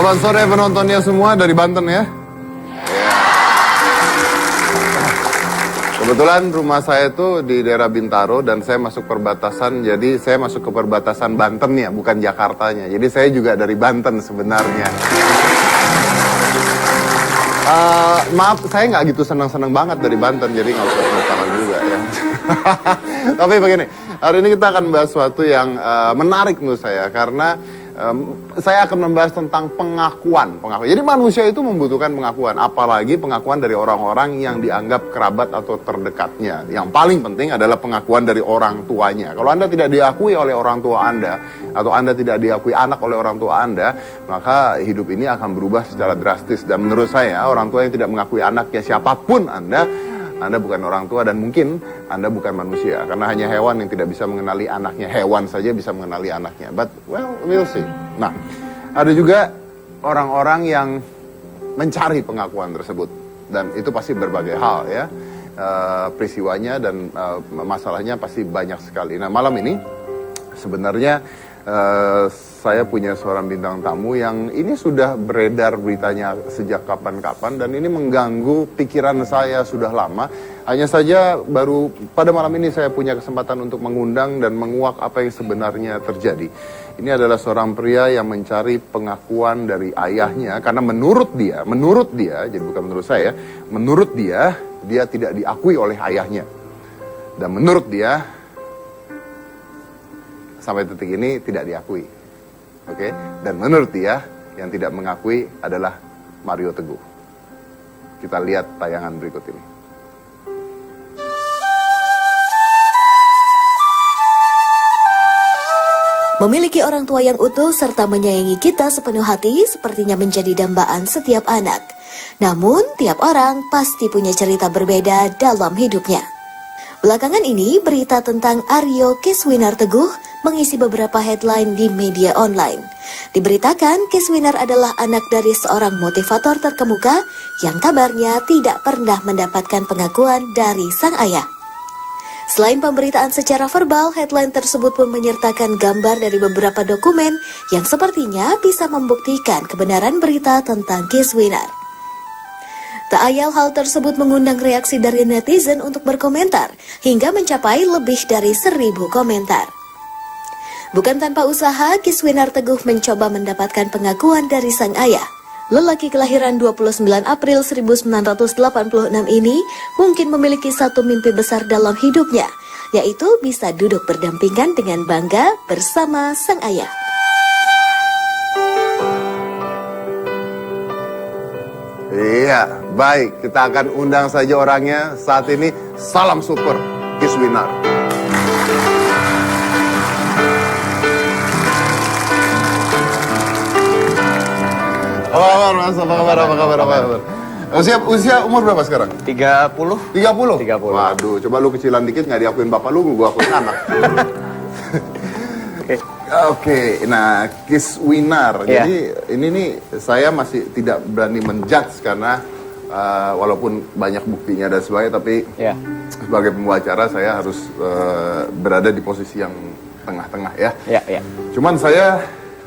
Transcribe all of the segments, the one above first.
Selamat sore penontonnya semua dari Banten ya. Kebetulan rumah saya itu di daerah Bintaro dan saya masuk perbatasan, jadi saya masuk ke perbatasan Banten ya, bukan Jakartanya. Jadi saya juga dari Banten sebenarnya. Maaf, saya nggak gitu senang-senang banget dari Banten, jadi nggak usah tepuk juga ya. Tapi begini, hari ini kita akan membahas sesuatu yang menarik menurut saya, karena saya akan membahas tentang pengakuan. Jadi manusia itu membutuhkan pengakuan, apalagi pengakuan dari orang-orang yang dianggap kerabat atau terdekatnya. Yang paling penting adalah pengakuan dari orang tuanya. Kalau Anda tidak diakui oleh orang tua Anda, atau Anda tidak diakui anak oleh orang tua Anda, maka hidup ini akan berubah secara drastis. Dan menurut saya, orang tua yang tidak mengakui anaknya, siapapun Anda bukan orang tua dan mungkin Anda bukan manusia. Karena hanya hewan yang tidak bisa mengenali anaknya. Hewan saja bisa mengenali anaknya. But, well, we'll see. Nah, ada juga orang-orang yang mencari pengakuan tersebut. Dan itu pasti berbagai hal ya. Peristiwanya dan masalahnya pasti banyak sekali. Nah, malam ini sebenarnya saya punya seorang bintang tamu yang ini sudah beredar beritanya sejak kapan-kapan dan ini mengganggu pikiran saya sudah lama. Hanya saja baru pada malam ini saya punya kesempatan untuk mengundang dan menguak apa yang sebenarnya terjadi. Ini adalah seorang pria yang mencari pengakuan dari ayahnya karena menurut dia, jadi bukan menurut saya, menurut dia tidak diakui oleh ayahnya. Dan menurut dia sampai detik ini tidak diakui. Oke? Dan menurut dia yang tidak mengakui adalah Mario Teguh. Kita lihat tayangan berikut ini. Memiliki orang tua yang utuh serta menyayangi kita sepenuh hati sepertinya menjadi dambaan setiap anak. Namun, tiap orang pasti punya cerita berbeda dalam hidupnya. Belakangan ini, berita tentang Aryo Keswinar Teguh mengisi beberapa headline di media online. Diberitakan, Keswinar adalah anak dari seorang motivator terkemuka yang kabarnya tidak pernah mendapatkan pengakuan dari sang ayah. Selain pemberitaan secara verbal, headline tersebut pun menyertakan gambar dari beberapa dokumen yang sepertinya bisa membuktikan kebenaran berita tentang Keswinar. Tak ayal hal tersebut mengundang reaksi dari netizen untuk berkomentar, hingga mencapai lebih dari 1.000 komentar. Bukan tanpa usaha, Keswinar Teguh mencoba mendapatkan pengakuan dari sang ayah. Lelaki kelahiran 29 April 1986 ini mungkin memiliki satu mimpi besar dalam hidupnya, yaitu bisa duduk berdampingan dengan bangga bersama sang ayah. Iya, baik. Kita akan undang saja orangnya saat ini. Salam super, Keswinar. Apa kabar? Usia umur berapa sekarang? 30. 30? Waduh, coba lu kecilan dikit nggak diakuin bapak lu, gua akuin anak. Oke, nah Keswinar. Yeah. Jadi ini nih saya masih tidak berani menjudge karena walaupun banyak buktinya dan sebagainya, tapi sebagai pembicara saya harus berada di posisi yang tengah-tengah ya. Cuman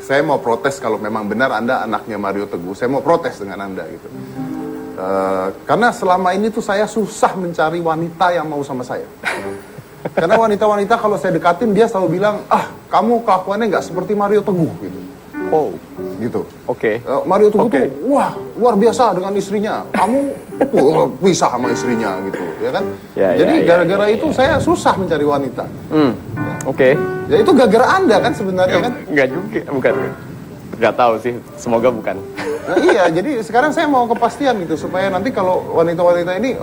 saya mau protes kalau memang benar Anda anaknya Mario Teguh. Saya mau protes dengan Anda gitu. Karena selama ini tuh saya susah mencari wanita yang mau sama saya. Karena wanita-wanita kalau saya dekatin dia selalu bilang, kamu kelakuannya nggak seperti Mario Teguh gitu. Oh, gitu. Oke. Mario Teguh tuh, wah luar biasa dengan istrinya. Kamu pisah sama istrinya gitu, ya kan? Jadi gara-gara itu saya susah mencari wanita. Oke. Ya itu gara-gara Anda kan sebenarnya kan? Enggak juga, bukan. Nggak tahu sih, semoga bukan. Nah, iya, jadi sekarang saya mau kepastian gitu supaya nanti kalau wanita-wanita ini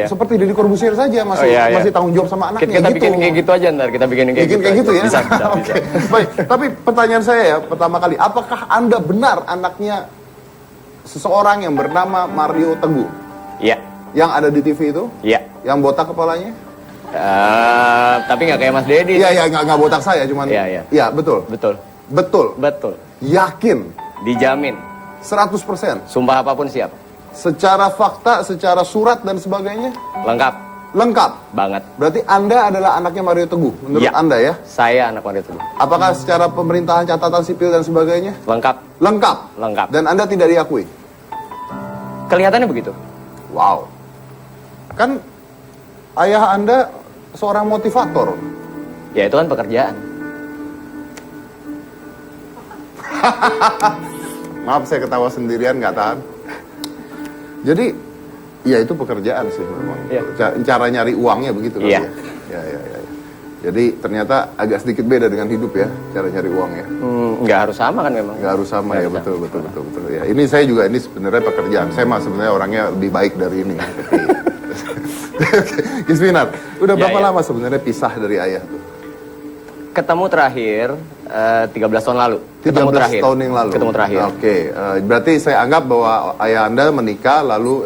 seperti Deddy Corbuzier saja masih tanggung jawab sama anaknya. Kita bikin kayak gitu aja ntar, kita bikin kayak gitu ya. Bisa. Baik, tapi pertanyaan saya ya pertama kali, apakah Anda benar anaknya seseorang yang bernama Mario Teguh? Iya. Yang ada di TV itu? Iya. Yang botak kepalanya? Tapi nggak kayak Mas Deddy. Iya, nggak botak saya, cuman. Iya, betul. Yakin? Dijamin. 100%. Sumpah apapun siap. Secara fakta, secara surat dan sebagainya? Lengkap. Lengkap. Banget. Berarti Anda adalah anaknya Mario Teguh, menurut Ya. Anda ya? Saya anak Mario Teguh. Apakah secara pemerintahan, catatan sipil dan sebagainya? Lengkap. Lengkap. Lengkap. Dan Anda tidak diakui? Kelihatannya begitu. Wow. Kan ayah Anda seorang motivator. Ya itu kan pekerjaan. Maaf saya ketawa sendirian nggak tahan. Jadi ya itu pekerjaan sih memang. Iya. Cara nyari uangnya begitu kan Iya. ya. Ya. Jadi ternyata agak sedikit beda dengan hidup ya, cara nyari uangnya. Nggak harus sama kan memang. Nggak harus sama Nggak ya, harus betul. Ya, ini saya juga ini sebenarnya pekerjaan. Saya mah sebenarnya orangnya lebih baik dari ini. Kisminar, udah Ya, berapa ya. lama sebenarnya pisah dari ayah tuh? Ketemu terakhir 13 tahun lalu. 13 tahun yang lalu. Ketemu terakhir. Oke, berarti saya anggap bahwa ayah Anda menikah lalu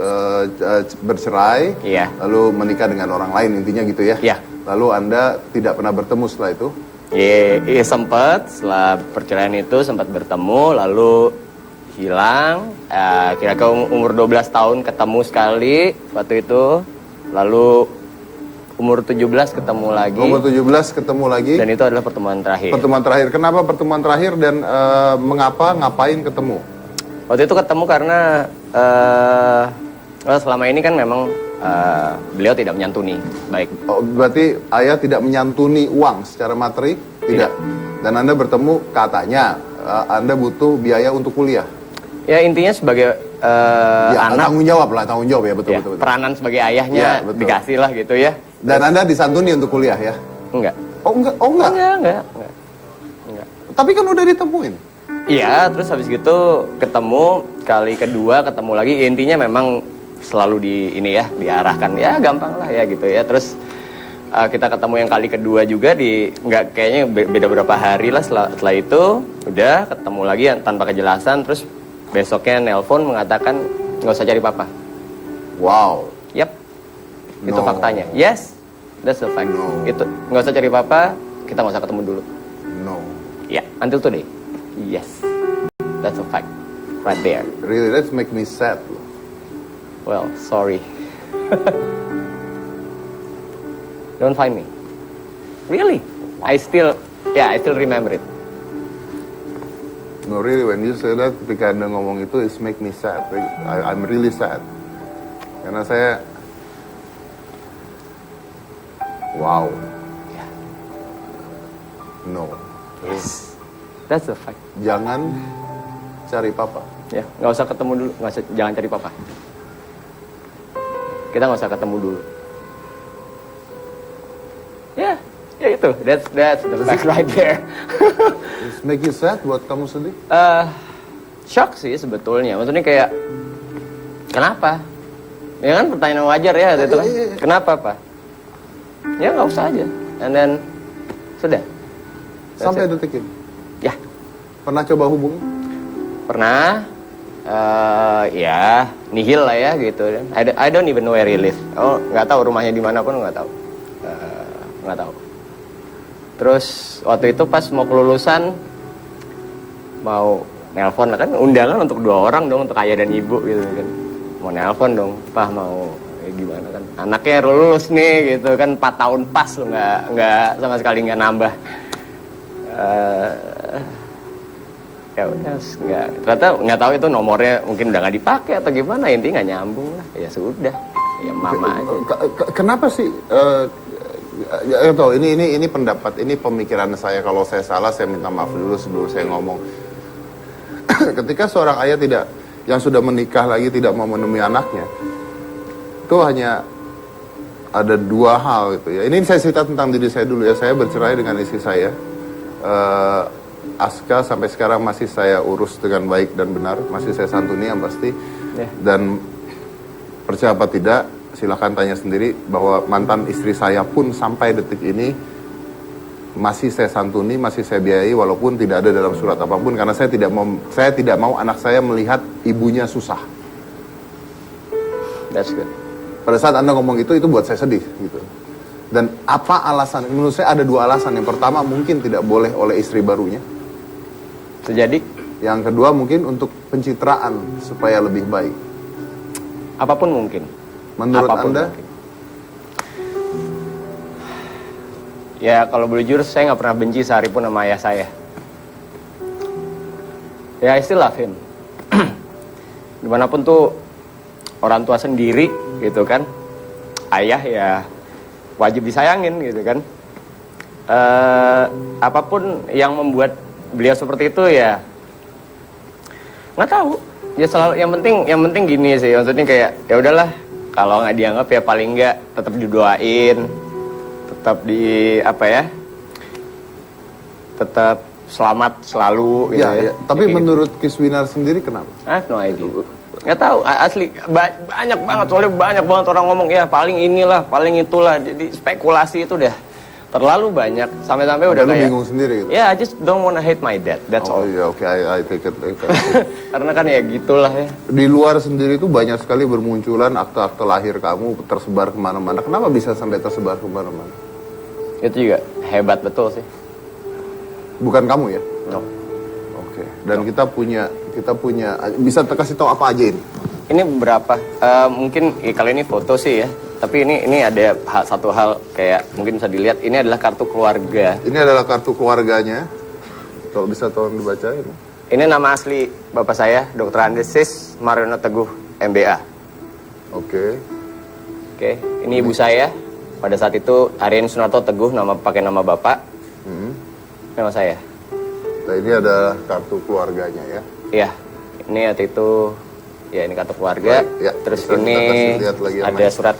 bercerai, Iya. lalu menikah dengan orang lain intinya gitu ya. Iya. Lalu Anda tidak pernah bertemu setelah itu? Iya sempat setelah perceraian itu sempat bertemu lalu hilang. Kira-kira umur 12 tahun ketemu sekali waktu itu. Lalu umur 17 ketemu lagi. Umur 17 ketemu lagi. Dan itu adalah pertemuan terakhir. Pertemuan terakhir. Kenapa pertemuan terakhir dan mengapa ngapain ketemu? Waktu itu ketemu karena selama ini kan memang beliau tidak menyantuni baik. Oh, berarti ayah tidak menyantuni uang secara materi? Tidak. Dan Anda bertemu katanya Anda butuh biaya untuk kuliah. Ya intinya sebagai Ya, anak tanggung jawab ya, betul, ya, betul. peranan sebagai ayahnya Ya, betul. dikasih lah gitu ya. Dan Anda disantuni untuk kuliah ya? Enggak. Oh enggak. Enggak. Tapi kan udah ditemuin. Iya, terus habis gitu ketemu kali kedua ketemu lagi. Intinya memang selalu diarahkan ya gampang lah ya gitu ya. Terus kita ketemu yang kali kedua juga nggak kayaknya beda berapa hari lah setelah itu udah ketemu lagi tanpa kejelasan. Terus besoknya nelpon mengatakan nggak usah cari papa. Wow. Yap, itu No. faktanya. Yes, that's the fact. No. Itu nggak usah cari papa, kita nggak usah ketemu dulu. No. Ya, until today. Yes, that's a fact, right there. Really, that's make me sad. Well, sorry. Don't find me. Really? I still remember it. No, really, when you say that, ketika Anda ngomong itu, it make me sad. I'm really sad. Karena saya, wow. Yeah. No. Yes, that's the fact. Jangan cari papa. Ya, nggak usah ketemu dulu, jangan cari papa. Kita nggak usah ketemu dulu. Ya itu, that's the fact right there. It make you sad buat kamu sedih? Shock sih sebetulnya. Maksudnya kayak kenapa? Ya kan pertanyaan wajar ya waktu itu kan. Kenapa Pak? Ya nggak usah aja. And then sudah. That's Sampai it. detik ini. Ya Pernah coba hubungi? pernah. Ya nihil lah ya gitu. I don't even know where he live. Oh nggak tahu rumahnya di mana pun nggak tahu. Nggak tahu. Terus waktu itu pas mau kelulusan mau nelpon kan undangan untuk 2 orang dong, untuk ayah dan ibu gitu kan. Mau nelpon dong, Pak mau gimana kan. Anaknya lulus nih gitu kan 4 tahun pas loh, nggak sama sekali nggak nambah. Ya udah ternyata nggak tahu itu nomornya mungkin udah nggak dipakai atau gimana, intinya nggak nyambung lah. Ya sudah, ya mama aja. Kenapa sih? Ini pendapat, ini pemikiran saya. Kalau saya salah, saya minta maaf dulu sebelum saya ngomong. Ketika seorang ayah yang sudah menikah lagi tidak mau menemui anaknya, itu hanya ada 2 hal gitu ya. Ini saya cerita tentang diri saya dulu ya. Saya bercerai dengan istri saya. Aska sampai sekarang masih saya urus dengan baik dan benar, masih saya santuni yang pasti. Yeah. Dan percaya apa tidak, silakan tanya sendiri bahwa mantan istri saya pun sampai detik ini masih saya santuni, masih saya biayai walaupun tidak ada dalam surat apapun, karena saya tidak mau anak saya melihat ibunya susah. That's good. Pada saat Anda ngomong itu buat saya sedih gitu. Dan apa alasan? Menurut saya ada 2 alasan. Yang pertama mungkin tidak boleh oleh istri barunya. Terjadi Yang kedua mungkin untuk pencitraan supaya lebih baik. apapun mungkin. Menurut Apapun Anda? mungkin. Ya kalau boleh jujur saya nggak pernah benci sehari pun sama ayah saya. Ya I still love him. Dimanapun tuh orang tua sendiri gitu kan, ayah ya wajib disayangin gitu kan. Apapun yang membuat beliau seperti itu ya nggak tahu. Ya selalu yang penting gini sih, maksudnya kayak ya udahlah, kalau nggak dianggap ya paling nggak tetap didoain, tetap tetap selamat selalu gitu Ya, ya. ya. Tapi Kayak menurut Kiswinar sendiri kenapa? I have no idea. Nggak tahu, asli banyak banget, soalnya banyak banget orang ngomong ya paling inilah, paling itulah. Jadi spekulasi itu udah terlalu banyak sampai-sampai udah Lu kayak bingung sendiri gitu. ya I just don't wanna hate my dad, that's Oh all. iya, oke, I take it. Karena kan ya gitulah ya. Di luar sendiri itu banyak sekali bermunculan akte-akte lahir kamu tersebar kemana-mana. Kenapa bisa sampai tersebar kemana-mana? Itu juga hebat betul sih. Bukan kamu ya? No. Oke. Dan kita punya bisa kasih tahu apa aja ini? Ini beberapa, mungkin kali ini foto sih ya. Tapi ini ada satu hal kayak mungkin bisa dilihat. Ini adalah kartu keluarga. Ini adalah kartu keluarganya. Kalau bisa tolong dibacain. Ini nama asli bapak saya, Dr. Andesis Mariono Teguh, MBA. Oke. Oke, ini ibu saya. Pada saat itu Aryani Sunarto Teguh, pakai nama bapak. Nama saya. Nah ini ada kartu keluarganya ya. Iya, ini waktu itu ya ini kartu keluarga. Baik, ya, Terus bisa ini kita kasih lihat lagi yang ada lain. surat.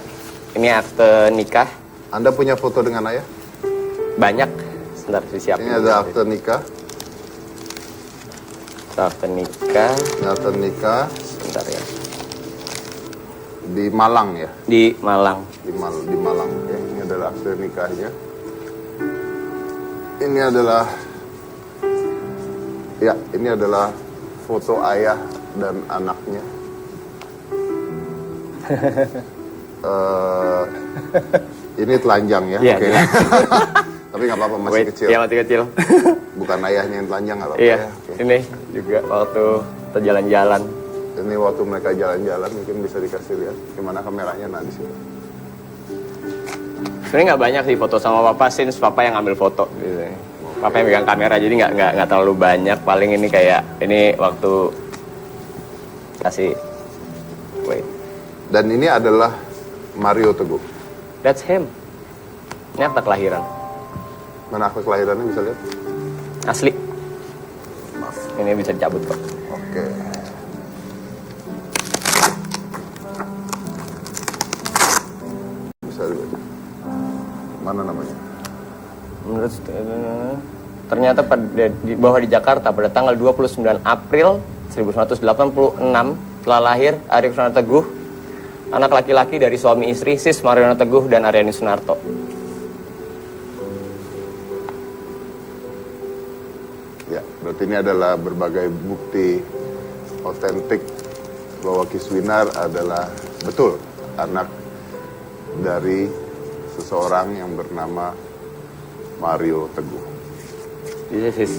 Ini akte nikah. Anda punya foto dengan ayah? Banyak. Sebentar disiapin. Ini ada akte nikah. Akte nikah. Ini akte nikah Sebentar ya. di Malang ya. Di Malang. Di Malang. Oke. Ini adalah akte nikahnya. Ini adalah foto ayah dan anaknya. Ini telanjang ya. Iya, Oke. iya. Tapi nggak apa-apa, masih Wait, kecil. Iya masih kecil. Bukan ayahnya yang telanjang, nggak apa-apa Iya, ya. Oke. ini juga waktu kita jalan-jalan. Ini waktu mereka jalan-jalan, mungkin bisa dikasih lihat gimana kameranya. Nah di situ. Sebenarnya nggak banyak sih foto sama papa, since papa yang ambil foto. Gitu. Papa yang pegang kamera, jadi nggak terlalu banyak. Paling ini kayak ini waktu kasih. Wait, Dan ini adalah Mario Teguh. that's him. Ini akta kelahiran, Mana akte kelahirannya bisa lihat? asli. Ini bisa dicabut kok. Oke. Bisa dibaca. Mana namanya? Menurut ternyata bahwa di Jakarta pada tanggal 29 April 1986 telah lahir Aryani Sunarto Teguh, anak laki-laki dari suami istri Sis Mariono Teguh dan Aryani Sunarto. Ya, berarti ini adalah berbagai bukti otentik bahwa Kiswinar adalah betul anak dari seseorang yang bernama Mario Teguh. This is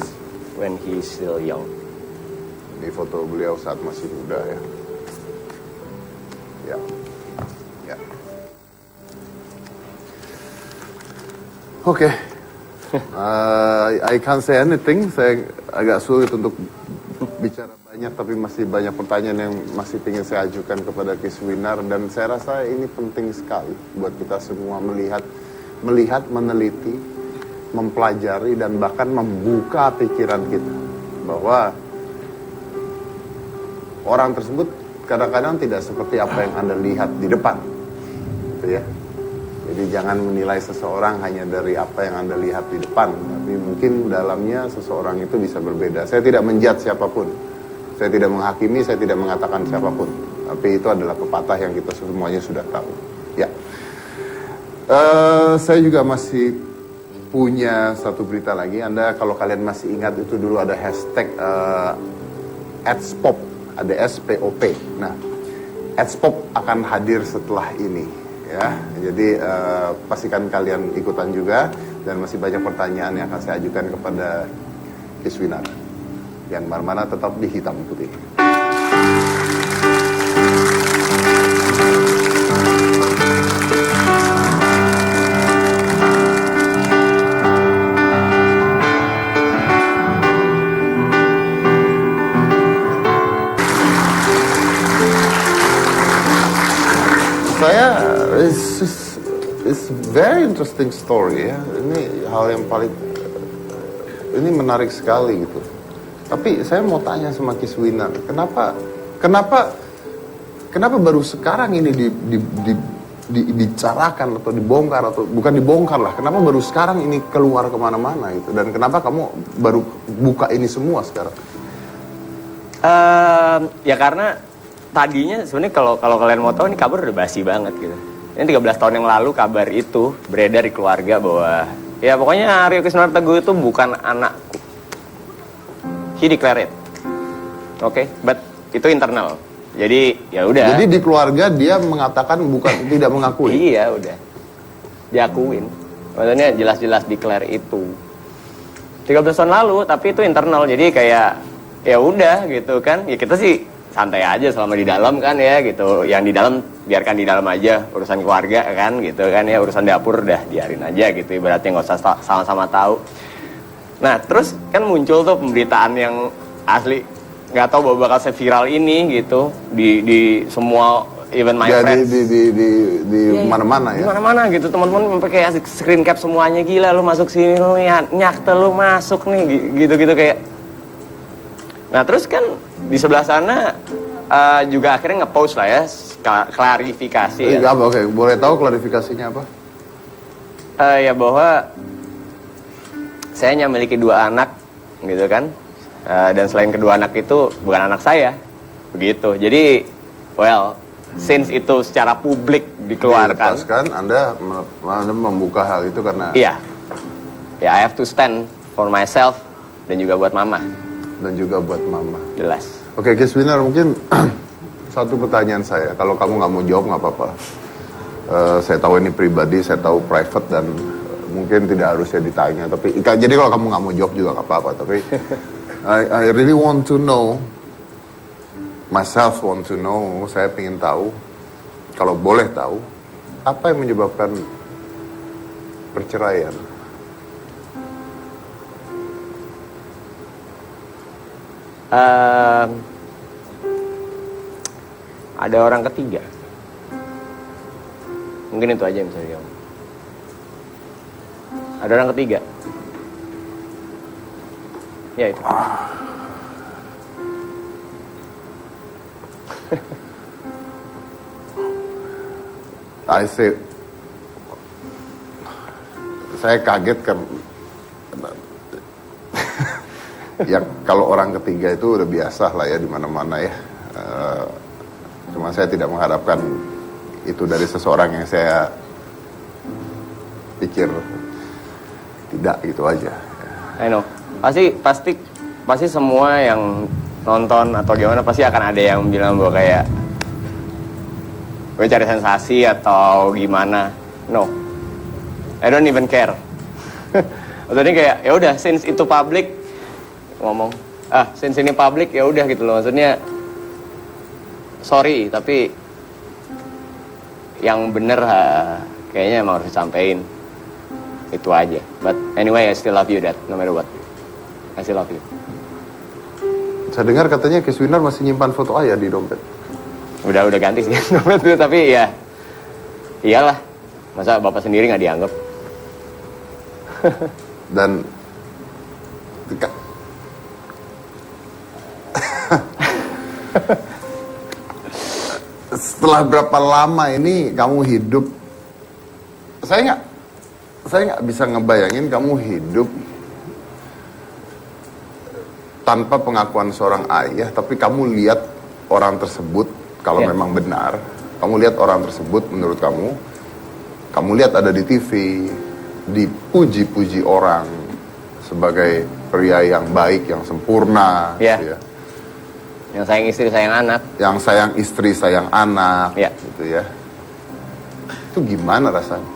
when he's still young. Ini foto beliau saat masih muda ya. Ya. Ya. Oke. I can't say anything. Saya agak sulit untuk bicara banyak, tapi masih banyak pertanyaan yang masih ingin saya ajukan kepada Kiswinar, dan saya rasa ini penting sekali buat kita semua melihat, meneliti, mempelajari, dan bahkan membuka pikiran kita bahwa orang tersebut kadang-kadang tidak seperti apa yang Anda lihat di depan, gitu ya. Jadi jangan menilai seseorang hanya dari apa yang Anda lihat di depan, tapi mungkin dalamnya seseorang itu bisa berbeda. Saya tidak menjudge siapapun, saya tidak menghakimi, saya tidak mengatakan siapapun, tapi itu adalah pepatah yang kita semuanya sudah tahu. Ya, saya juga masih punya satu berita lagi. Anda kalau kalian masih ingat itu dulu ada hashtag @spop, ada SPOP. Nah, @spop akan hadir setelah ini. Ya, jadi pastikan kalian ikutan juga, dan masih banyak pertanyaan yang akan saya ajukan kepada Kiswinar. Yang mana tetap di hitam putih. very interesting story ya. Ini hal yang paling, ini menarik sekali gitu. Tapi saya mau tanya sama Kiswinar, kenapa baru sekarang ini dibicarakan atau dibongkar, atau bukan dibongkar lah, kenapa baru sekarang ini keluar kemana-mana gitu, dan kenapa kamu baru buka ini semua sekarang? Ya karena tadinya sebenarnya kalau kalian mau tahu ini kabar udah basi banget gitu. Ini 13 tahun yang lalu kabar itu beredar di keluarga bahwa ya pokoknya Aryo Kiswinar Teguh itu bukan anakku. He declared it. Oke, but itu internal. Jadi ya udah. Jadi di keluarga dia mengatakan bukan, tidak mengakui. Iya udah, diakuin. Maksudnya jelas-jelas declare itu. 13 tahun lalu, tapi itu internal. Jadi kayak ya udah gitu kan. Ya kita sih santai aja selama di dalam kan ya gitu. Yang di dalam biarkan di dalam aja, urusan keluarga kan gitu kan ya, urusan dapur udah biarin aja gitu. Ibaratnya nggak usah sama-sama tahu. Nah terus kan muncul tuh pemberitaan yang asli nggak tahu bahwa bakal seviral ini gitu di semua, even my friends di mana-mana ya. Di mana-mana gitu, teman-teman sampai kayak screen cap semuanya, gila lu masuk sini lu nyakte lu masuk nih gitu-gitu kayak. Nah terus kan di sebelah sana juga akhirnya nge-post lah ya klarifikasi ya. Oke, boleh tahu klarifikasinya apa? Ya bahwa saya hanya memiliki 2 anak gitu kan. Dan selain kedua anak itu bukan anak saya, begitu. Jadi, well, since itu secara publik dikeluarkan, Anda membuka hal itu karena iya, ya I have to stand for myself dan juga buat mama. Jelas. Oke, Kiswinar, mungkin satu pertanyaan saya. Kalau kamu nggak mau jawab nggak apa-apa. Saya tahu ini pribadi, saya tahu private dan mungkin tidak harusnya ditanya. Tapi jadi kalau kamu nggak mau jawab juga nggak apa-apa. Tapi I really want to know, myself want to know, saya ingin tahu, kalau boleh tahu, apa yang menyebabkan perceraian? Ada orang ketiga. Mungkin itu aja yang bisa dijawab. Ada orang ketiga. Ya itu. Saya kaget kan. Ya kalau orang ketiga itu udah biasa lah ya di mana-mana ya. Cuma saya tidak mengharapkan itu dari seseorang yang saya pikir tidak gitu aja. I know. Pasti semua yang nonton atau gimana pasti akan ada yang bilang bahwa kayak gue cari sensasi atau gimana. No, I don't even care. Maksudnya kayak ya udah, since itu public, since ini public ya udah gitu loh. Maksudnya sorry tapi yang bener kayaknya emang harus disampaikan. Itu aja. But anyway, I still love you, Dad, no matter what. I still love you. Saya dengar katanya Kiswinar masih nyimpan foto ayah di dompet. Udah ganti sih dompet itu, tapi ya iyalah. Masa bapak sendiri nggak dianggap? Dan setelah berapa lama ini kamu hidup? Saya nggak bisa ngebayangin kamu hidup tanpa pengakuan seorang ayah, tapi kamu lihat orang tersebut, kalau memang benar, kamu lihat orang tersebut, menurut kamu lihat ada di TV, dipuji-puji orang sebagai pria yang baik, yang sempurna, gitu ya. Yang sayang istri, sayang anak. Yang sayang istri, sayang anak, ya. Gitu ya. Itu gimana rasanya?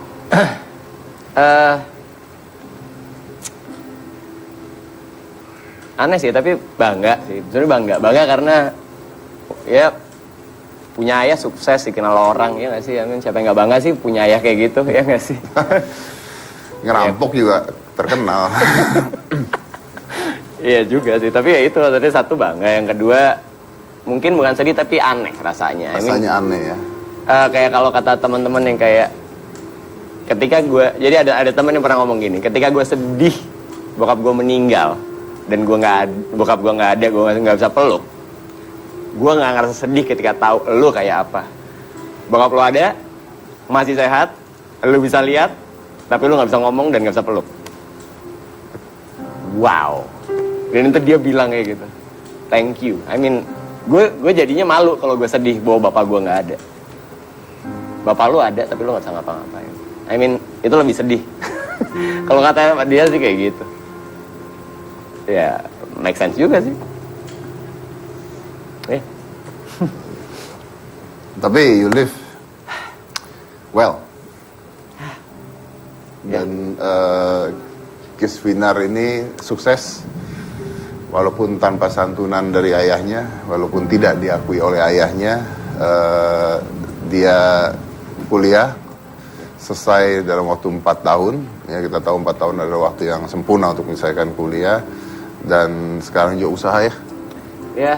Aneh sih, tapi bangga sih. Sebenarnya bangga karena ya punya ayah sukses dikenal orang, ya nggak sih? I mean, siapa yang nggak bangga sih punya ayah kayak gitu, ya nggak sih? Ngerampok juga terkenal. Iya juga sih, tapi ya itu tadi satu bangga, yang kedua mungkin bukan sedih tapi aneh rasanya. Rasanya aneh ya. Kayak kalau kata teman-teman yang kayak ketika gue, jadi ada temen yang pernah ngomong gini, ketika gue sedih bokap gue meninggal dan bokap gue nggak ada, gue nggak bisa peluk, gue nggak ngerasa sedih ketika tahu lu kayak apa. Bokap lu ada, masih sehat, lu bisa lihat, tapi lu nggak bisa ngomong dan nggak bisa peluk. Wow. Dan itu dia bilang kayak gitu, thank you. I mean, gue jadinya malu kalau gue sedih bahwa bapak gue nggak ada. Bapak lu ada tapi lu nggak bisa ngapa-ngapain. I mean, itu lebih sedih. Kalau kata dia sih kayak gitu. Ya, make sense juga sih. Tapi you live well. Dan Kiswinar ini sukses. Walaupun tanpa santunan dari ayahnya, walaupun tidak diakui oleh ayahnya, dia kuliah selesai dalam waktu 4 tahun. Ya, kita tahu 4 tahun adalah waktu yang sempurna untuk menyelesaikan kuliah. Dan sekarang juga usaha ya? Ya,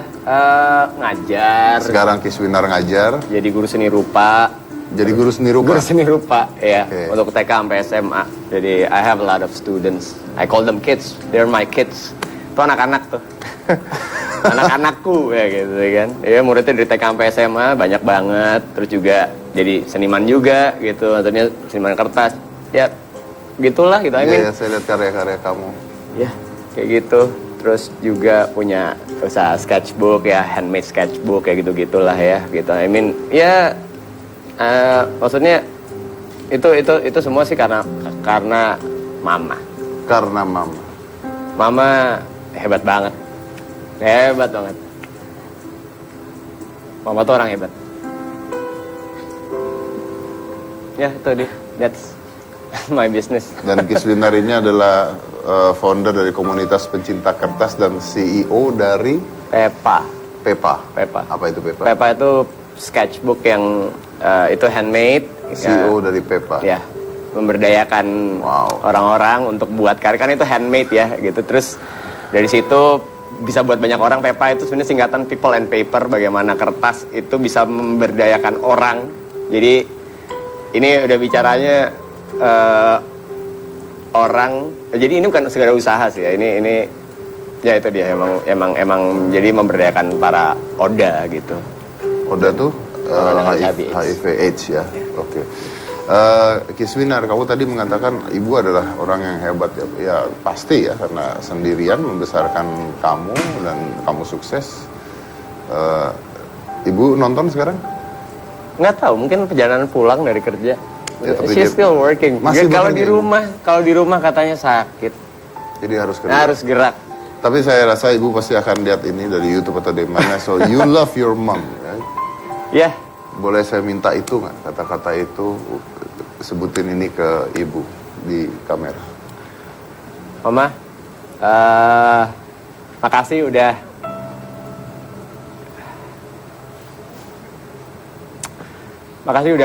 ngajar. Sekarang Kiswinar ngajar. Jadi guru seni rupa. Jadi guru seni rupa? Guru seni rupa, ya. Okay. Untuk TK sampai SMA. Jadi I have a lot of students. I call them kids. They're my kids. Itu anak-anak tuh. Anak-anakku ya gitu kan. Ya muridnya dari TK sampai SMA banyak banget. Terus juga jadi seniman juga gitu. Maksudnya seniman kertas. Ya gitulah gitu. I mean, Ya, saya lihat karya-karya kamu. ya kayak gitu. Terus juga punya usaha sketchbook ya, handmade sketchbook kayak gitu-gitulah ya gitu. I mean, ya maksudnya itu semua sih karena mama. Karena mama. Mama hebat banget. Hebat banget. Mama tuh orang hebat. Ya, itu dia. That's my business. Dan Kiswinar ini adalah founder dari komunitas pencinta kertas dan CEO dari Pepa. Pepa. Pepa. Apa itu Pepa? Pepa itu sketchbook yang itu handmade. CEO dari Pepa. Ya, memberdayakan orang-orang untuk buat karya, kan itu handmade ya gitu. Terus dari situ bisa buat banyak orang. Pepa itu sebenarnya singkatan people and paper, bagaimana kertas itu bisa memberdayakan orang. Jadi ini udah bicaranya orang, jadi ini bukan segala usaha sih ya, ini ya itu dia emang jadi memberdayakan para ODA gitu. ODA tuh HIV AIDS ya. Oke. Kiswinar, kamu tadi mengatakan ibu adalah orang yang hebat ya. Ya pasti ya, karena sendirian membesarkan kamu dan kamu sukses. Ibu nonton sekarang? Nggak tahu, mungkin perjalanan pulang dari kerja. Ya, tapi She's still working. Masih Kalau bekerja, di rumah katanya sakit. Jadi harus kerja. Harus gerak. Tapi saya rasa ibu pasti akan lihat ini dari YouTube atau dari mana. So you love your mom, right? Ya. Boleh saya minta itu nggak, kata-kata itu, sebutin ini ke ibu di kamera. Mama, makasih udah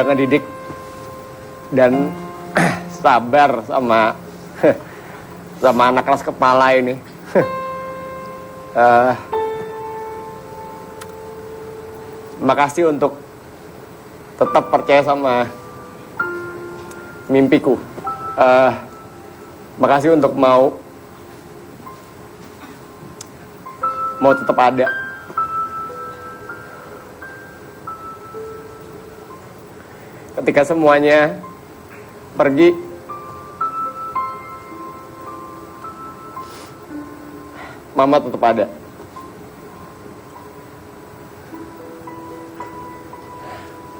ngedidik dan sabar sama anak keras kepala ini. Makasih untuk tetap percaya sama mimpiku. Makasih untuk mau tetap ada. Ketika semuanya pergi, Mama tetap ada.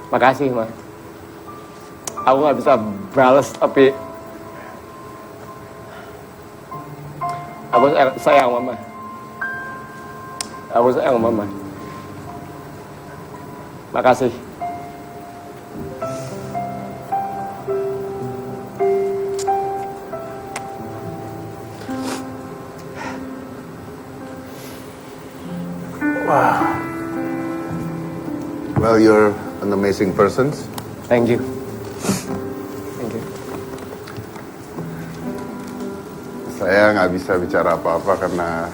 Makasih, Ma. Aku nggak bisa balas, tapi aku sayang Mama. Aku sayang Mama. Makasih. Well, you're an amazing person. Thank you. Thank you. Saya nggak bisa bicara apa-apa karena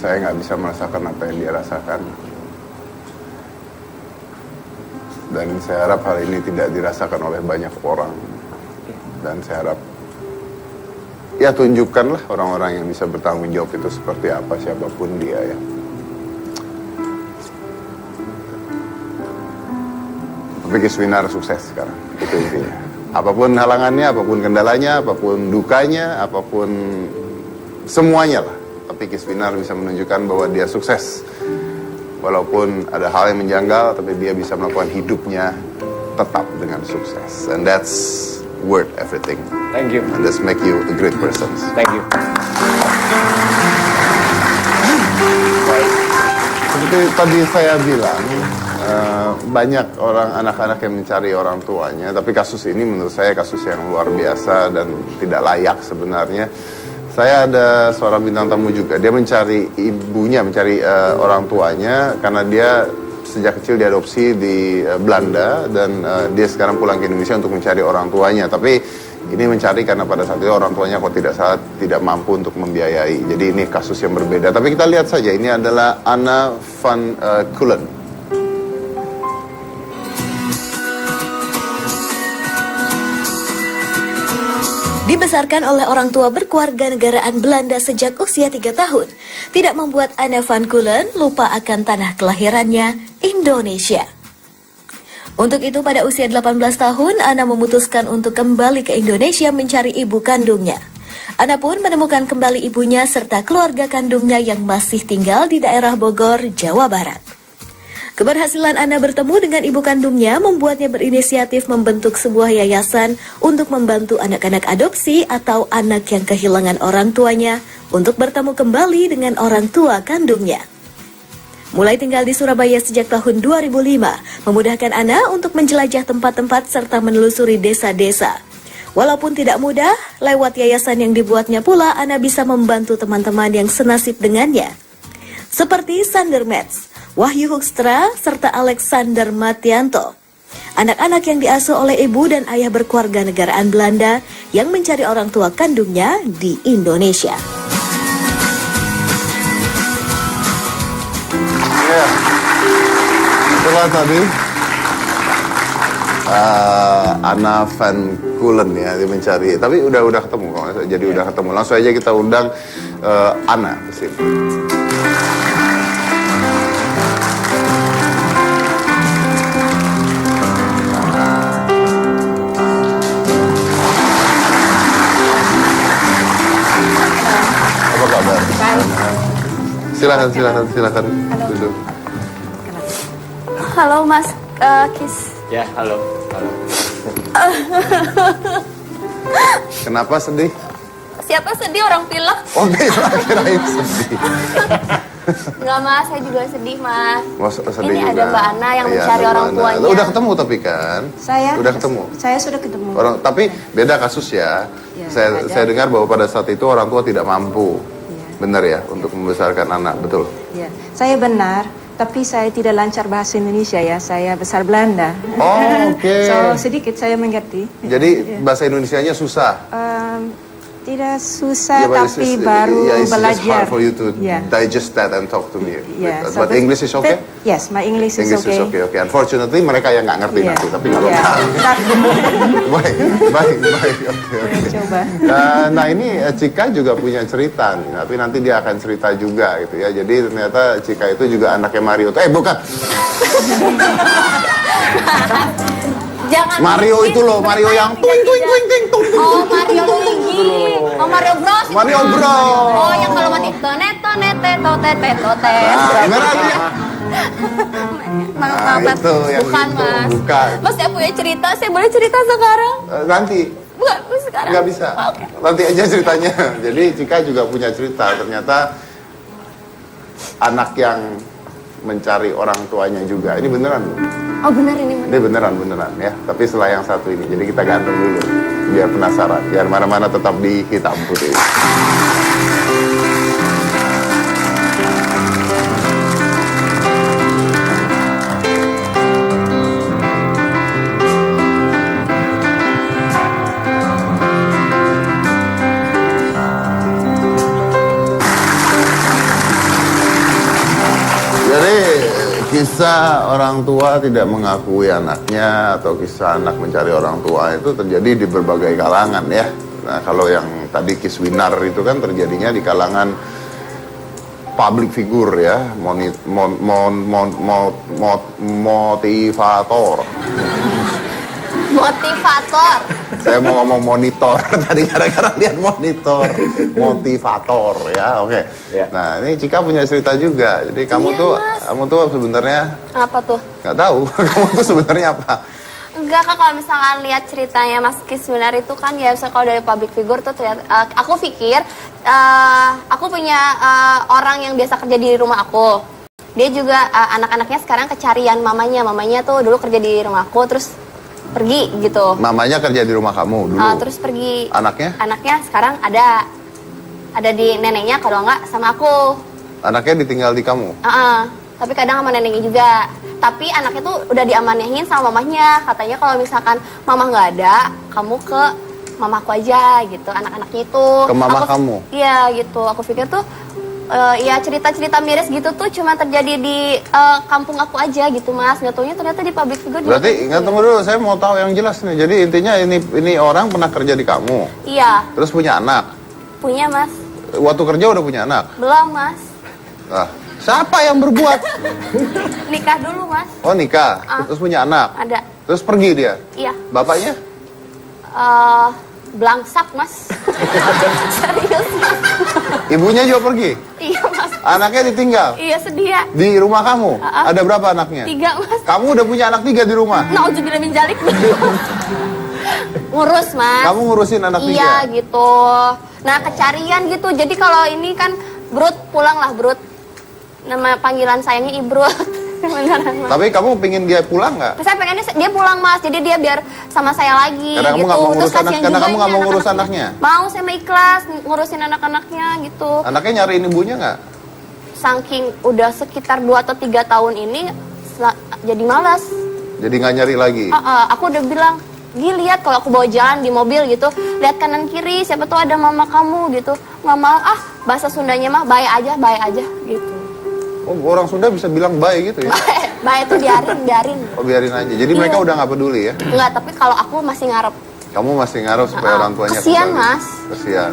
saya nggak bisa merasakan apa yang dia rasakan. Dan saya harap hal ini tidak dirasakan oleh banyak orang. Dan saya harap ya tunjukkanlah orang-orang yang bisa bertanggung jawab itu seperti apa, siapapun dia ya. Tapi Kiswinar sukses sekarang, itu intinya. Apapun halangannya, apapun kendalanya, apapun dukanya, apapun semuanya lah. Tapi Kiswinar bisa menunjukkan bahwa dia sukses. Walaupun ada hal yang menjanggal, tapi dia bisa melakukan hidupnya tetap dengan sukses. And that's worth everything. Thank you. And that's make you a great person. Thank you. Seperti tadi saya bilang, banyak orang anak-anak yang mencari orang tuanya. Tapi kasus ini menurut saya kasus yang luar biasa dan tidak layak sebenarnya. Saya ada seorang bintang tamu juga. Dia mencari ibunya, mencari orang tuanya karena dia sejak kecil diadopsi di Belanda dan dia sekarang pulang ke Indonesia untuk mencari orang tuanya. Tapi ini mencari karena pada saat itu orang tuanya kalau tidak salah tidak mampu untuk membiayai. Jadi ini kasus yang berbeda. Tapi kita lihat saja, ini adalah Anna van Keulen. Dibesarkan oleh orang tua berkeluarga negaraan Belanda sejak usia 3 tahun, tidak membuat Anna van Keulen lupa akan tanah kelahirannya, Indonesia. Untuk itu pada usia 18 tahun, Anna memutuskan untuk kembali ke Indonesia mencari ibu kandungnya. Anna pun menemukan kembali ibunya serta keluarga kandungnya yang masih tinggal di daerah Bogor, Jawa Barat. Keberhasilan Anna bertemu dengan ibu kandungnya membuatnya berinisiatif membentuk sebuah yayasan untuk membantu anak-anak adopsi atau anak yang kehilangan orang tuanya untuk bertemu kembali dengan orang tua kandungnya. Mulai tinggal di Surabaya sejak tahun 2005, memudahkan Anna untuk menjelajah tempat-tempat serta menelusuri desa-desa. Walaupun tidak mudah, lewat yayasan yang dibuatnya pula Anna bisa membantu teman-teman yang senasib dengannya. Seperti Sander Metz, Wahyu Hoekstra, serta Alexander Matianto. Anak-anak yang diasuh oleh ibu dan ayah berkeluarga negaraan Belanda yang mencari orang tua kandungnya di Indonesia. Ya, itulah tadi Anna van Keulen ya, dia mencari. Tapi udah ketemu kok, jadi udah ketemu. Langsung aja kita undang Anna ke sini. Silakan duduk. Halo Mas Kis. Ya, halo. Kenapa sedih? Siapa sedih, orang pilek? Oh enggak, kirain sedih. Enggak Mas, saya juga sedih Mas. Sedih Ini juga. ada Mbak Ana yang Iya, mencari ada orang Mbak Ana. tuanya. Lo udah ketemu tapi kan? Udah ketemu. Saya sudah ketemu. Tapi beda kasus ya. Ya, Saya dengar bahwa pada saat itu orang tua tidak mampu. Ya. Benar ya, untuk membesarkan anak, betul? Ya, saya benar, tapi saya tidak lancar bahasa Indonesia ya. Saya besar Belanda. Oh, oke. So sedikit saya mengerti. Jadi bahasa Indonesianya susah. Tidak susah, but tapi baru it's belajar. just hard for you to Yeah. digest that and talk to me. Yeah, But English is okay? Yes, my English is English okay. is okay. Unfortunately mereka yang nggak ngerti Yeah. nanti, tapi nggak Yeah. apa-apa. Baik. Oke. Coba. Nah ini Cika juga punya cerita nih, tapi nanti dia akan cerita juga gitu ya. Jadi ternyata Cika itu juga anaknya Mario. Bukan. Jangan Mario itu loh, Mario yang tuing. Oh, Mario Luigi. Oh, Mario Bros. Mario Bros. Oh, yang kalau mati tonet totet. Gimana dia? Maaf, itu yang bukan itu, Mas. bukan. Mas, saya punya cerita. Saya boleh cerita sekarang? Nanti. Bukan, sekarang. Nggak bisa. Oke. Nanti aja ceritanya. Jadi Cika juga punya cerita. Ternyata anak yang mencari orang tuanya juga. Ini beneran loh. Oh, benar ini. Ini beneran ya. Tapi setelah yang satu ini. Jadi kita gantung dulu. Biar penasaran. Biar mana-mana tetap di hitam putih. Kisah orang tua tidak mengakui anaknya atau kisah anak mencari orang tua itu terjadi di berbagai kalangan ya. Nah kalau yang tadi Kiswinar itu kan terjadinya di kalangan public figure ya, motivator. Motivator. Saya mau ngomong monitor tadi gara-gara lihat monitor. Motivator ya, oke. Ya. Nah ini Cika punya cerita juga. Jadi kamu tuh sebenarnya Apa tuh? nggak tahu kamu tuh sebenarnya apa. Enggak Kak, kalau misalkan lihat ceritanya Mas Kiswinar itu kan ya, misalnya kalau dari public figure tuh terlihat, aku pikir aku punya orang yang biasa kerja di rumah aku. Dia juga anak-anaknya sekarang kecarian mamanya tuh dulu kerja di rumah aku terus pergi gitu. Mamanya kerja di rumah kamu dulu. Terus pergi. Anaknya? Anaknya sekarang ada di neneknya, kalau enggak sama aku. Anaknya ditinggal di kamu? Tapi kadang sama neneknya juga. Tapi anaknya tuh udah diamanahin sama mamahnya. Katanya kalau misalkan mamah nggak ada, kamu ke mamaku aja gitu. Anak-anaknya itu. Ke mama kamu? Iya gitu. Aku pikir tuh ya cerita-cerita miris gitu tuh cuma terjadi di kampung aku aja gitu Mas. Nggak taunya ternyata di public figure juga. Berarti nggak, tunggu dulu, saya mau tahu yang jelas nih. Jadi intinya ini orang pernah kerja di kamu. Iya. Terus punya anak. Punya Mas. Waktu kerja udah punya anak. Belum Mas. Nah, siapa yang berbuat? Nikah dulu Mas. Oh nikah. Terus punya anak. Ada. Terus pergi dia. Iya. Bapaknya? Belangsak Mas. Serius Mas. Ibunya juga pergi. Iya Mas. Anaknya ditinggal. Iya sedia. Di rumah kamu? Ada berapa anaknya? 3 Mas. Kamu udah punya anak 3 di rumah? Nauzubillah min dzalik. Ngurus Mas. Kamu ngurusin anak 3? Iya gitu. Nah kecarian gitu. Jadi kalau ini kan Brut, pulanglah Brut. Nama panggilan sayangnya Ibrut. Beneran Mas. Tapi kamu pengen dia pulang nggak? Saya pengennya dia pulang Mas. Jadi dia biar sama saya lagi. Karena kamu gitu. nggak mau ngurus kasihan anak- karena juga kamu nggak ini mau ngurus anak-anaknya. anaknya? Mau, saya mau ikhlas ngurusin anak-anaknya gitu. Anaknya nyariin ibunya nggak? Saking udah sekitar 2 atau 3 tahun ini jadi malas. Jadi nggak nyari lagi? Aku udah bilang, lihat kalau aku bawa jalan di mobil gitu, lihat kanan kiri, siapa tuh ada mama kamu gitu. Nggak mau, bahasa Sundanya mah baik aja gitu. Oh, orang Sunda bisa bilang baik gitu ya? Baik itu biarin. Oh, biarin aja. Jadi mereka Iya. udah nggak peduli ya? Enggak, tapi kalau aku masih ngarep. Kamu masih ngaruh supaya orang tuanya Kesian, kembali? Mas. Kesian.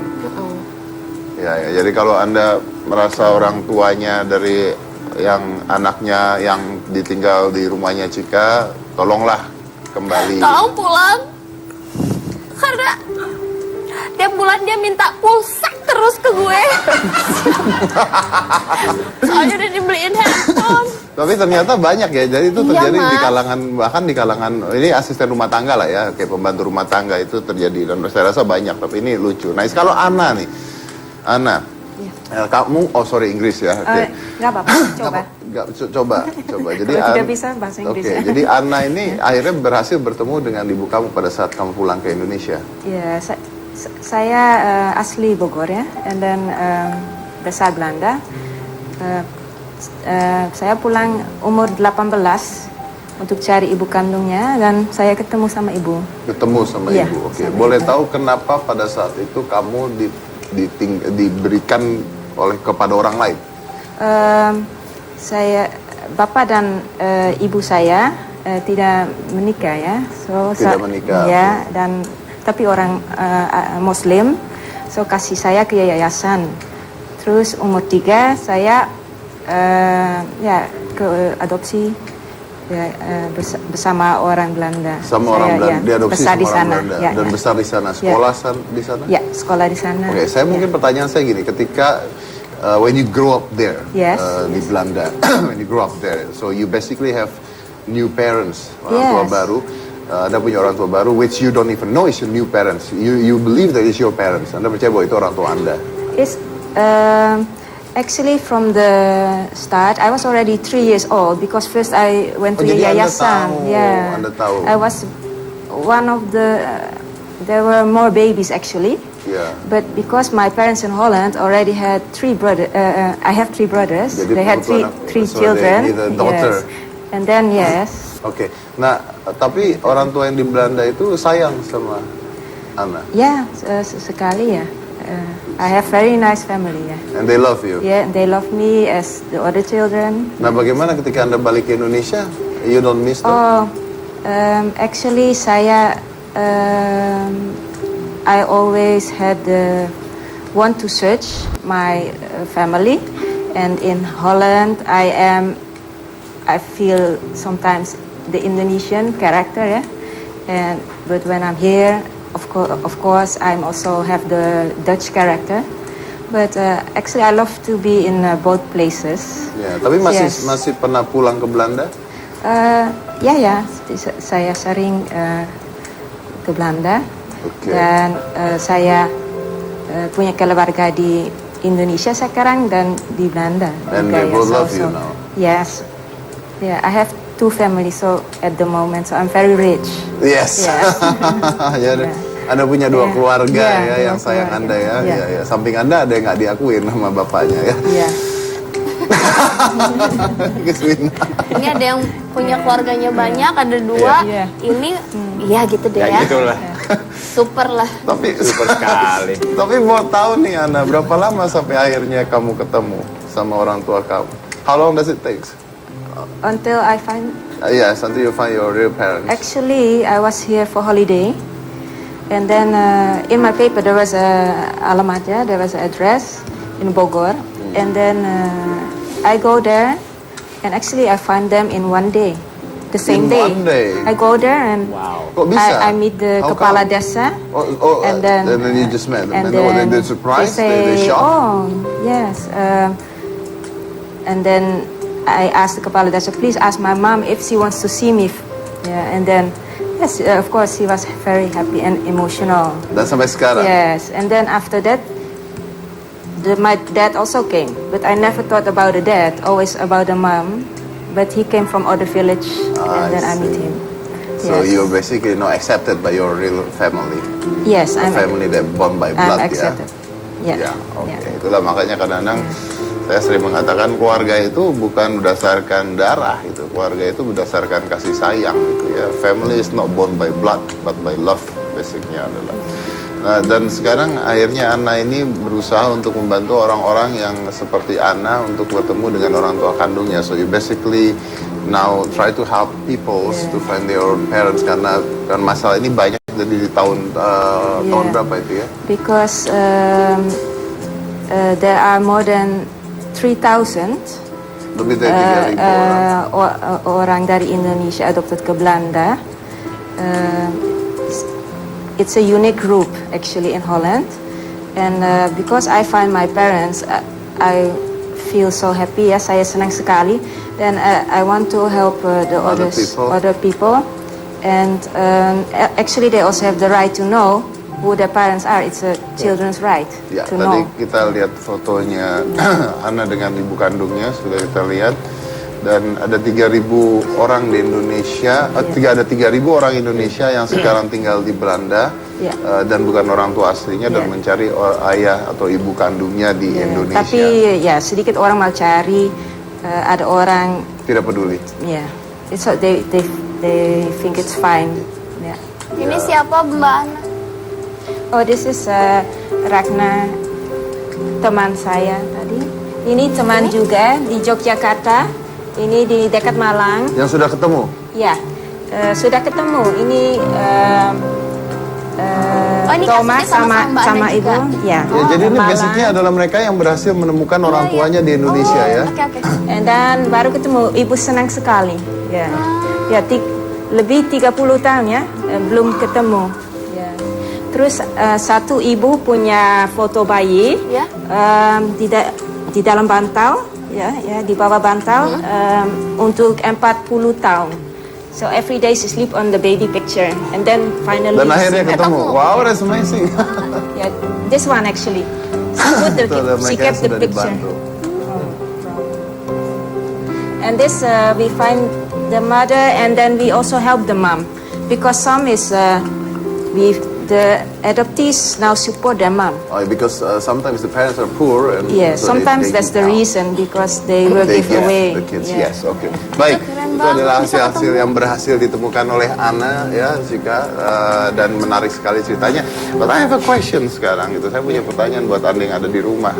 Ya, jadi kalau Anda merasa orang tuanya dari yang anaknya yang ditinggal di rumahnya Cika, tolonglah kembali. Tolong pulang. Karena tiap bulan dia minta pulsa terus ke gue. Soalnya udah dibeliin handphone. Tapi ternyata banyak ya, jadi itu Iya, terjadi di Mas. kalangan, bahkan di kalangan, ini asisten rumah tangga lah ya, kayak pembantu rumah tangga itu terjadi, dan saya rasa banyak, tapi ini lucu. Nah, kalau Ana nih, Ana, kamu, Inggris ya, oke. Nggak apa-apa, coba. Coba. Jadi Kalau tidak bisa, bahasa Inggris Oke, ya. jadi Ana ini akhirnya berhasil bertemu dengan ibu kamu pada saat kamu pulang ke Indonesia. Ya, saya asli Bogor ya, dan besar Belanda. Saya pulang umur 18 untuk cari ibu kandungnya, dan saya ketemu sama ibu. Ketemu sama Iya, ibu, oke. sama Boleh ibu. tahu kenapa pada saat itu kamu diberikan kepada orang lain? Bapak dan ibu saya tidak menikah ya, Tidak menikah, ya, dan tapi orang Muslim, so kasih saya ke yayasan. Terus umur 3 saya ke adopsi ya, bersama orang Belanda. Sama orang Belanda, diadopsi besar sama di orang sana. Belanda Ya, dan ya. besar di sana, sekolah di sana. Ya, sekolah di sana. Oke, saya mungkin pertanyaan saya gini, ketika when you grow up there Yes, di Belanda, when you grow up there, so you basically have new parents, orang tua Yes. baru. Anda punya orang tua baru, which you don't even know is your new parents. You believe that it's your parents. Anda percaya bahwa itu orang tua Anda. It's actually from the start. I was already 3 years old because first I went to Jadi Anda yayasan. tahu, Yeah, Anda tahu. I was one of the. There were more babies actually, Yeah. but because my parents in Holland already had 3 brothers. I have 3 brothers. Jadi They had kebetulan, three so children. they need a daughter. Yes. And then yes. Oke, nah tapi orang tua yang di Belanda itu sayang sama Ana. Ya, sekali ya. I have very nice family. Yeah. And they love you. Yeah, they love me as the other children. Nah, bagaimana ketika Anda balik ke Indonesia? You don't miss them? Oh, actually I always had want to search my family, and in Holland I feel sometimes the Indonesian character, yeah. But when I'm here, of course, I'm also have the Dutch character. But actually, I love to be in both places. Ya, tapi Yes. masih pernah pulang ke Belanda? Ya, saya sering ke Belanda. Oke. Dan saya punya keluarga di Indonesia sekarang dan di Belanda. And juga, they ya. both love you now? Yes. Yeah, I have 2 families so at the moment, so I'm very rich. Yes. Yes. Ya, Anda punya 2 Yeah. keluarga Yeah, ya yang 2 sayang keluarga. Anda ya. Yeah. Ya. Samping Anda ada yang nggak diakuin sama bapaknya ya. Iya. Keswina. Ini ada yang punya keluarganya banyak, ada 2. Iya. Ini, iya gitu deh Ya ya. gitulah. Super lah. Tapi Super sekali. Tapi mau tahu nih Ana, berapa lama sampai akhirnya kamu ketemu sama orang tua kamu? How long does it take? Until I find. Yes, until you find your real parents. Actually, I was here for holiday, and then in my paper there was a alamatnya, there was an address in Bogor, and then I go there, and actually I find them in one day, the same In day. one day? I go there and Kok bisa? I meet the How kepala come? desa, And then you just met them. And then they surprised? They They say, shocked? oh yes, and then I asked the kepala desa, please ask my mom if she wants to see me. Yeah, and then yes, of course, he was very happy and emotional. Dan sampai sekarang? Yes, and then after that, my dad also came, but I never thought about the dad, always about the mom. But he came from other village, and then I meet him. So Yes. you're basically not accepted by your real family. Yes, A I'm family that born by I'm blood ya. accepted. Yeah. Ya, oke. Yeah. Itulah makanya kadang-kadang saya sering mengatakan keluarga itu bukan berdasarkan darah itu. Keluarga itu berdasarkan kasih sayang gitu ya. Family is not born by blood but by love basicnya adalah. Nah, dan sekarang akhirnya Ana ini berusaha untuk membantu orang-orang yang seperti Ana untuk bertemu dengan orang tua kandungnya. So you basically now try to help people to find their own parents karena kan masalah ini banyak jadi di tahun tahun Yeah. berapa itu ya? Because there are more than 3,000 Lebih dari 3.000 orang. orang dari Indonesia adopted ke Belanda. It's a unique group actually in Holland, and because I find my parents, I feel so happy. Ya, saya senang sekali. Then I want to help the Other other people, and actually they also have the right to know who their parents are. It's a children's right Ya, to tadi know. kita lihat fotonya Ana dengan ibu kandungnya sudah kita lihat, dan ada 3.000 orang di Indonesia, ada 3.000 orang Indonesia yang sekarang tinggal di Belanda Ya. dan bukan orang tua aslinya dan Ya. mencari ayah atau ibu kandungnya di Ya, Indonesia. tapi ya sedikit orang mau cari, ada orang Tidak peduli. ya, it's they think it's fine. Ya. Ini siapa Mbak Ana? Oh, this is Ragna, teman saya tadi. Ini teman juga di Yogyakarta. Ini di dekat Malang. Yang sudah ketemu? Ya, sudah ketemu. Ini Oh, ini Thomas kasusnya sama Mbak Ana sama juga? ibu. Ya. Ya, jadi ini Malang. basicnya adalah mereka yang berhasil menemukan orang Iya, iya. tuanya di Indonesia ya. Oke. And dan baru ketemu, ibu senang sekali. Ya, ya lebih 30 tahun ya, belum ketemu. Ya. Terus satu ibu punya foto bayi Ya. di dalam bantal, ya, di bawah bantal untuk 40 tahun. So every day she sleep on the baby picture, and then finally. Dan akhirnya she- ketemu. Wow, that's amazing. Yeah, this one actually. She put the, Itu ada she mereka yang kept the sudah picture. dibantu. And this we find the mother, and then we also help the mom because some is the adoptees now support their mom. Oh, because sometimes the parents are poor and Yeah, so sometimes they that's need the help. reason because they will They give away. the kids, Yeah. yes, oke. Baik, Keren itu banget, adalah bisa hasil-hasil yang berhasil ditemukan oleh Ana ya, Zika, dan menarik sekali ceritanya. But I have a question sekarang gitu. Saya punya pertanyaan buat Anda yang ada di rumah,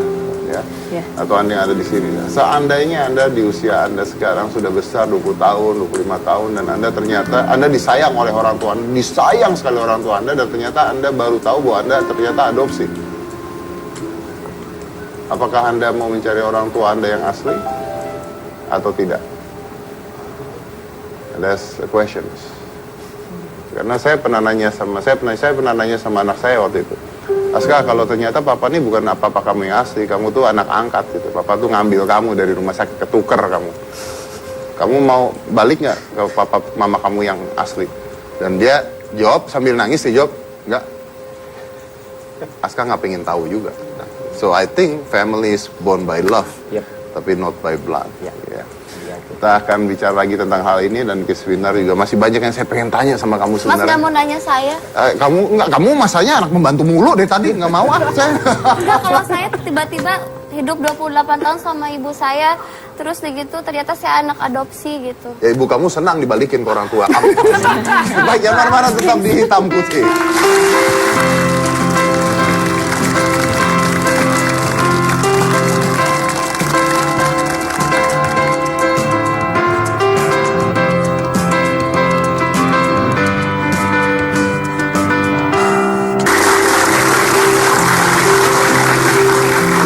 ya, Yeah. atau Anda yang ada di sini. Seandainya Anda di usia Anda sekarang sudah besar 20 tahun, 25 tahun, dan Anda ternyata Anda disayang oleh orang tua Anda, disayang sekali orang tua Anda, dan ternyata Anda baru tahu bahwa Anda ternyata adopsi. Apakah Anda mau mencari orang tua Anda yang asli atau tidak? That's the question. Karena saya pernah nanya sama anak saya waktu itu. Aska, kalau ternyata papa ini bukan apa-apa kamu yang asli, kamu tuh anak angkat gitu. Papa tuh ngambil kamu dari rumah sakit, ketuker kamu. Kamu mau balik nggak ke papa mama kamu yang asli? Dan dia jawab sambil nangis, dia jawab, enggak. Aska nggak pengen tahu juga. So I think family is born by love, Yep. tapi not by blood. Yeah. Ya. Kita akan bicara lagi tentang hal ini, dan Kiswinar juga masih banyak yang saya pengen tanya sama kamu Mas sebenarnya. nggak mau nanya saya? Kamu masanya anak membantu mulu deh tadi, nggak mau saya. Enggak, kalau saya tiba-tiba hidup 28 tahun sama ibu saya, terus begitu ternyata saya anak adopsi gitu. Ya ibu kamu senang dibalikin ke orang tua. Baik, jangan marah-marah, tetap di Hitam Putih.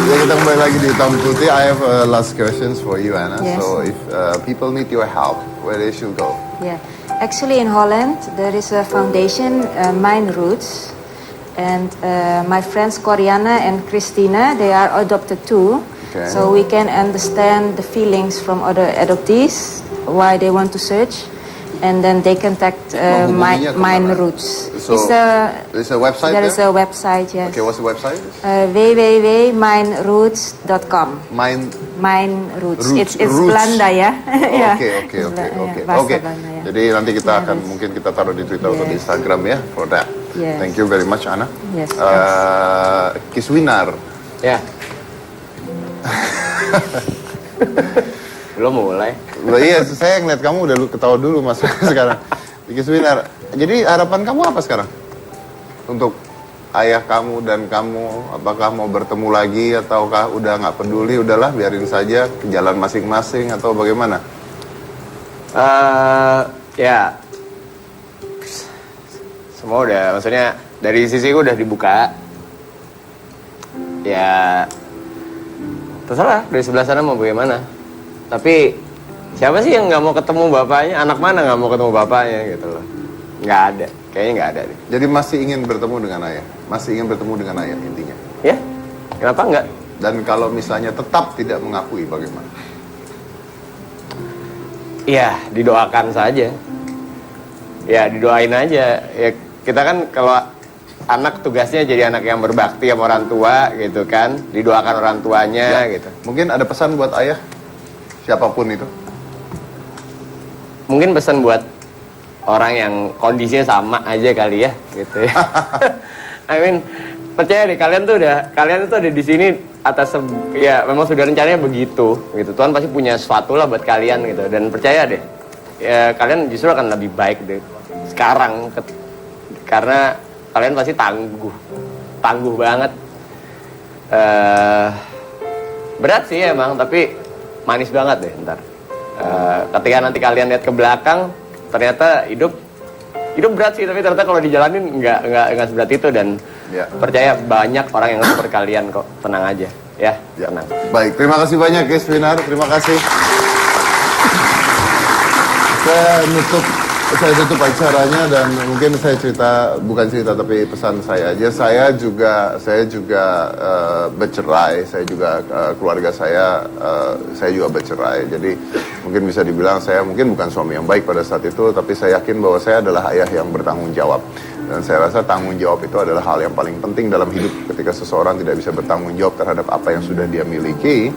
Ya, kita kembali lagi di Hitam Putih. I have last questions for you, Anna. Yes. So if people need your help, where they should go? Yeah, actually in Holland there is a foundation, Mijn Roots, and my friends Coriana and Christina, they are adopted too. Okay. So we can understand the feelings from other adoptees, why they want to search, and then they contact Menghubunginya Mijn kemana? Roots. So, there's a website there there? is a website, yes. Okay, what's the website? www.mijnroots.com. Mijn Mijn Roots. Roots. It's Roots. Belanda ya. Yeah. Oke. Yeah, bahasa Belanda, ya. Jadi nanti kita Yeah, akan Roots. mungkin kita taruh di Twitter atau di Yes. Instagram ya for that. Yes. Thank you very much, Ana. Yes, Kiswinar. Ya. Belum mulai. Loh, iya, saya ngeliat kamu udah ketawa dulu mas sekarang. Kiswinar. Jadi harapan kamu apa sekarang? Untuk ayah kamu dan kamu, apakah mau bertemu lagi ataukah udah nggak peduli, udahlah biarin saja ke jalan masing-masing atau bagaimana? Ya, semua udah, maksudnya dari sisiku udah dibuka. Ya, terserah dari sebelah sana mau bagaimana. Tapi siapa sih yang nggak mau ketemu bapaknya? Anak mana nggak mau ketemu bapaknya gitu loh? Nggak ada, kayaknya nggak ada deh. Jadi masih ingin bertemu dengan ayah, masih ingin bertemu dengan ayah intinya. Ya, kenapa nggak? Dan kalau misalnya tetap tidak mengakui, bagaimana? Ya, didoakan saja. Ya, didoain aja. Ya, kita kan kalau anak tugasnya jadi anak yang berbakti sama orang tua gitu kan. Didoakan orang tuanya gitu. Mungkin ada pesan buat ayah, siapapun itu. Mungkin pesan buat orang yang kondisinya sama aja kali ya gitu ya. I mean, percaya deh kalian tuh ada di sini atas ya memang sudah rencananya begitu gitu. Tuhan pasti punya sesuatu lah buat kalian gitu, dan percaya deh ya kalian justru akan lebih baik deh sekarang karena kalian pasti tangguh banget. Berat sih emang, tapi manis banget deh ntar. Ketika nanti kalian lihat ke belakang, ternyata hidup berat sih, tapi ternyata kalau dijalanin nggak seberat itu, dan Ya. percaya banyak orang yang seperti kalian kok. Tenang aja ya, Ya. tenang. Baik, terima kasih banyak Kiswinar, terima kasih. Saya tutup acaranya, dan mungkin saya bukan cerita tapi pesan saya aja. Saya juga bercerai, saya juga keluarga saya juga bercerai. Jadi mungkin bisa dibilang saya mungkin bukan suami yang baik pada saat itu, tapi saya yakin bahwa saya adalah ayah yang bertanggung jawab. Dan saya rasa tanggung jawab itu adalah hal yang paling penting dalam hidup. Ketika seseorang tidak bisa bertanggung jawab terhadap apa yang sudah dia miliki,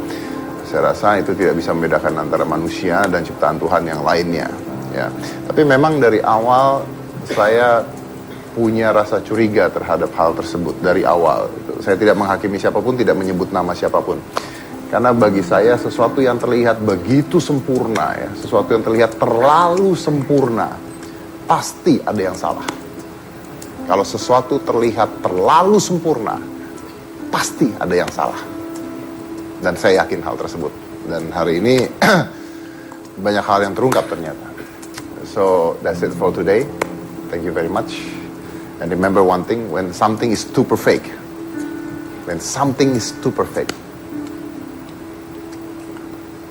saya rasa itu tidak bisa membedakan antara manusia dan ciptaan Tuhan yang lainnya. Ya, tapi memang dari awal saya punya rasa curiga terhadap hal tersebut dari awal. Saya tidak menghakimi siapapun, tidak menyebut nama siapapun. Karena bagi saya sesuatu yang terlihat begitu sempurna, ya, sesuatu yang terlihat terlalu sempurna, pasti ada yang salah. Kalau sesuatu terlihat terlalu sempurna, pasti ada yang salah. Dan saya yakin hal tersebut. Dan hari ini banyak hal yang terungkap ternyata. So that's it for today. Thank you very much. And remember one thing, when something is too perfect,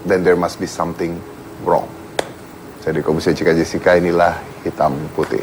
then there must be something wrong. Saya Diko Busia Cika Jessica, inilah Hitam Putih.